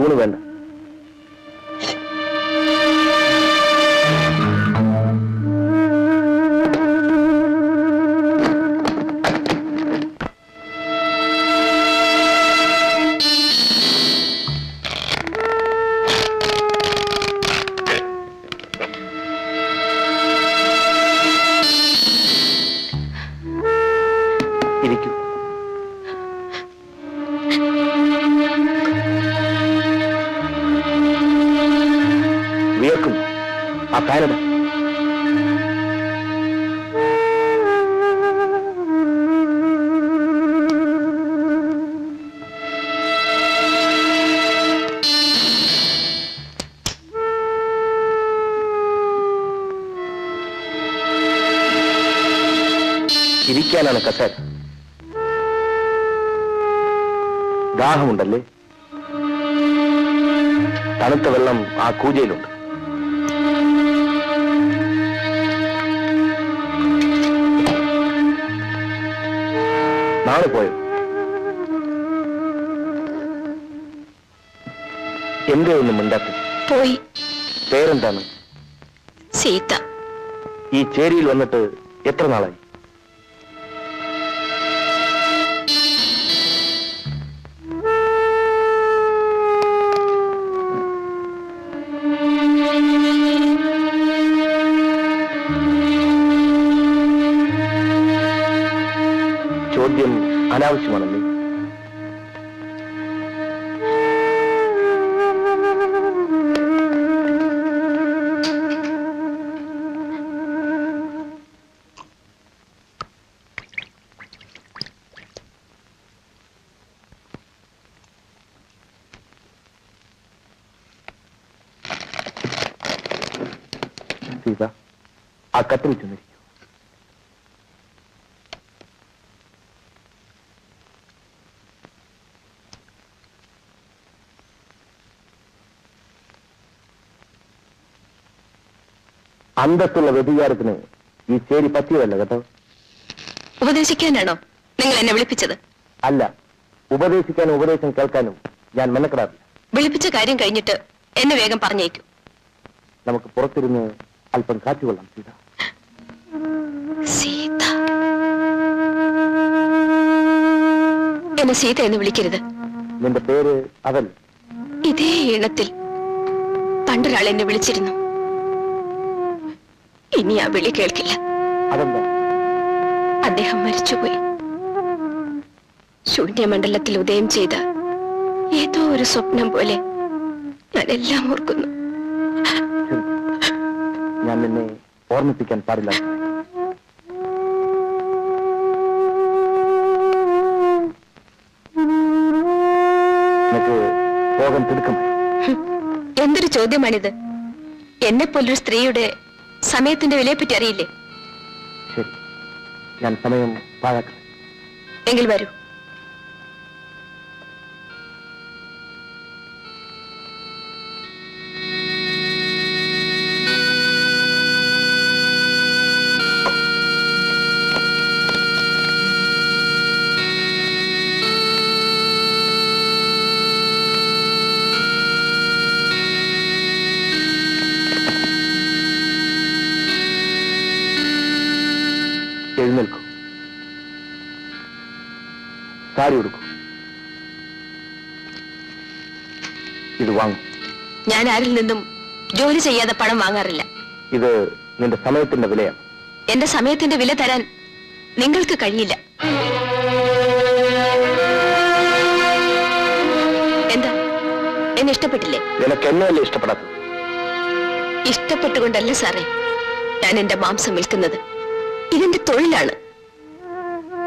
ഊണ് വേണ്ട. ആ ഫാനട. ഇരിക്കാനാണ് കസേര. ദാഹമുണ്ടല്ലേ? തണുത്ത വെള്ളം ആ കൂജയിലുണ്ട്. നാളെ പോയോ? എന്തേ ഒന്നും മിണ്ടാത്ത? പോയി. പേരെന്താണ്? സീത. ഈ ചേരിയിൽ വന്നിട്ട് എത്ര നാളായി? ചോദ്യം അനാവശ്യമാണല്ലേ? സീത, ആ കത്തിൽ ചെന്നിരിക്കും. അന്തസ്സുള്ള വ്യഭിചാരത്തിന് ഈ ചേരി പറ്റിയതല്ല കേട്ടോ. ഉപദേശിക്കാനാണോ നിങ്ങൾ എന്നെ വിളിപ്പിച്ചത്? അല്ല, ഉപദേശിക്കാനും ഉപദേശം കേൾക്കാനും ഞാൻ മെനക്കെടാറില്ല. വിളിപ്പിച്ച കാര്യം കഴിഞ്ഞിട്ട് എന്നെ വേഗം പറഞ്ഞേക്കും. നമുക്ക് പുറത്തിരുന്ന് അല്പം കാറ്റുകൊള്ളാം സീത. സീത. എന്നെ സീത എന്ന് വിളിക്കരുത്. നിന്റെ പേര് അവൻ. ഇതേ ഈണത്തിൽ പണ്ടൊരാൾ എന്നെ വിളിച്ചിരുന്നു. ഇനി ആ വിളി കേൾക്കില്ല. അതെന്താ? അദ്ദേഹം മരിച്ചുപോയി. ശൂന്യമണ്ഡലത്തിൽ ഉദയം ചെയ്ത ഏതോ ഒരു സ്വപ്നം പോലെ ഞാൻ എല്ലാം ഓർക്കുന്നു. ഞാൻ നിന്നെ ഓർമ്മിപ്പിക്കാൻ പാടില്ല. നിനക്ക് പോകാൻ തിടുക്കമായി. എന്തൊരു ചോദ്യമാണിത്? എന്നെ പോലൊരു സ്ത്രീയുടെ സമയത്തിന്റെ വിലയെപ്പറ്റി അറിയില്ലേ? ശരി, ഞാൻ സമയം പാഴാക്കാം. എങ്കിൽ വരൂ. എഴുന്നേൽക്കൂ. സാരി കൊടുക്കൂ. ഇത് വാങ്ങും. ഞാൻ ആരിൽ നിന്നും ജോലി ചെയ്യാതെ പണം വാങ്ങാറില്ല. ഇത് നിന്റെ സമയത്തിന്റെ വിലയാണ്. എന്റെ സമയത്തിന്റെ വില തരാൻ നിങ്ങൾക്ക് കഴിയില്ല. എന്താ, എന്നെ ഇഷ്ടപ്പെട്ടില്ലേ? നിനക്ക് എന്നല്ലേ ഇഷ്ടപ്പെടാത്തത്? ഇഷ്ടപ്പെട്ടുകൊണ്ടല്ല സാറേ ഞാൻ എന്റെ മാംസം വിൽക്കുന്നത്. ഇതെന്റെ തൊഴിലാണ്.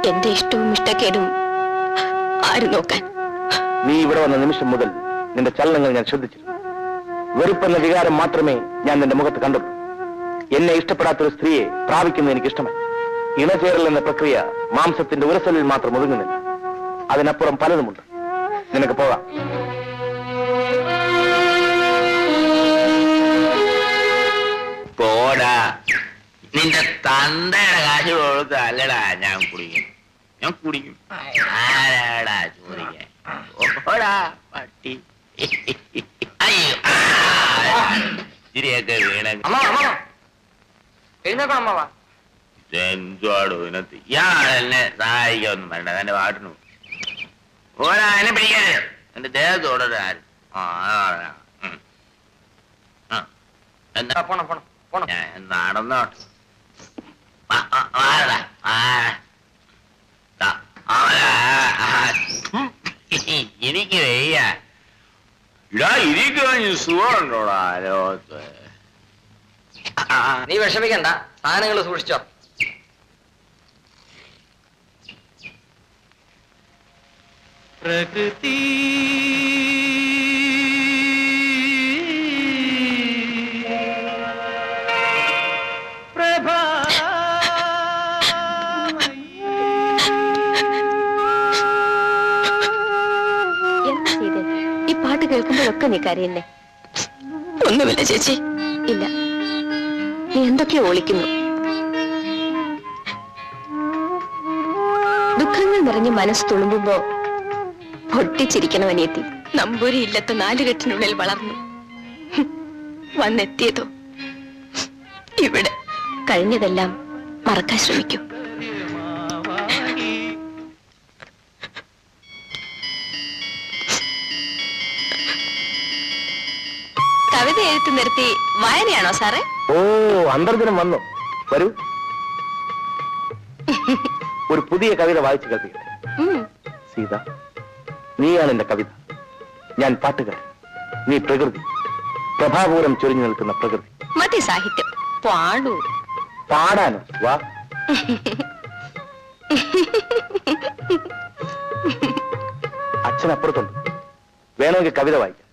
എന്റെ ഇഷ്ടവും ഇഷ്ടക്കേടും ആര് നോക്കാൻ? നീ ഇവിടെ വന്ന നിമിഷം മുതൽ നിന്റെ ചലനങ്ങൾ ഞാൻ ശ്രദ്ധിച്ചിരുന്നു. വെറുപ്പെന്ന വികാരം മാത്രമേ ഞാൻ നിന്റെ മുഖത്ത് കണ്ടുള്ളൂ. എന്നെ ഇഷ്ടപ്പെടാത്തൊരു സ്ത്രീയെ പ്രാപിക്കുന്നത് എനിക്ക് ഇഷ്ടമല്ല. ഇണചേരൽ എന്ന പ്രക്രിയ മാംസത്തിന്റെ ഉരസലിൽ മാത്രം ഒതുങ്ങുന്നില്ല. അതിനപ്പുറം പലതുമുണ്ട്. നിനക്ക് പോകാം. പോടാ, നിന്റെ തന്തയുടെ കാശ് കൊടുത്തല്ലടാ ഞാൻ കുടിക്കും. ഞാൻ കുടിക്കും. ആരാടാ ചോദിക്കാൻ? ഓടാ പട്ടി. ഇച്ചിരിയൊക്കെ വീണ എഴുന്നേക്കണം അമ്മാവാ. എന്തുവാടോ ഇതിനകത്ത് ഇയാളെന്നെ സഹായിക്കൊന്നും വേണ്ട എന്റെ പാട്ടിനു ഓനാ എന്നെ പിടിക്കരുത് എന്റെ ദേഹത്തോടൊരു ആരും ആ, പോണം പോണം പോണം. ഞാൻ നടന്നോട്ടെ എനിക്ക് വയ്യ ഇടാ ഇരിക്കാൻ സുഖമുണ്ടോടാ ലോകത്ത് നീ വിഷമിക്കണ്ട, സാധനങ്ങൾ സൂക്ഷിച്ചോ. പ്രകൃതി പ്രഭാ എന്താ ചെയ്തേ? ഈ പാട്ട് കേൾക്കുമ്പോഴൊക്കെ നീ കരയല്ലേ? ഒന്നുമില്ല ചേച്ചി, ഇല്ല. നീ എന്തൊക്കെയോ ഒളിക്കുന്നു. ദുഃഖങ്ങൾ നിറഞ്ഞ് മനസ്സ് തുളുമ്പുമ്പോ പൊട്ടിച്ചിരിക്കണം അനിയത്തി. നമ്പൂരി ഇല്ലത്തെ 4 കെട്ടിനുള്ളിൽ വളർന്നു വന്നെത്തിയതോ ഇവിടെ. കഴിഞ്ഞതെല്ലാം മറക്കാൻ ശ്രമിക്കൂ. കവിത എഴുത്ത് നിർത്തി വായനയാണോ സാറേ? ഓ, അന്തർജനം വന്നു. വരൂ, ഒരു പുതിയ കവിത വായിച്ചു കേൾപ്പിക്കട്ടെ. സീത, നീയാണ് എന്റെ കവിത, ഞാൻ പാട്ടുകാരൻ, നീ പ്രകൃതി, പ്രഭാപൂരം ചൊരിഞ്ഞു നിൽക്കുന്ന പ്രകൃതി. മതി സാഹിത്യം, പാടൂ. പാടാനോ? വാ. അച്ഛനപ്പുറത്തുണ്ട്, വേണമെങ്കിൽ കവിത വായിക്കാം.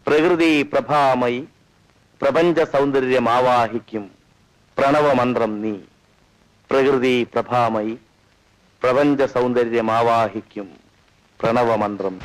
പ്രകൃതി പ്രഭാമയി പ്രപഞ്ച സൗന്ദര്യം ആവാഹിക്കും പ്രണവമന്ത്രം നീ. പ്രകൃതി പ്രഭാമയി പ്രപഞ്ച സൗന്ദര്യം ആവാഹിക്കും പ്രണവമന്ത്രം.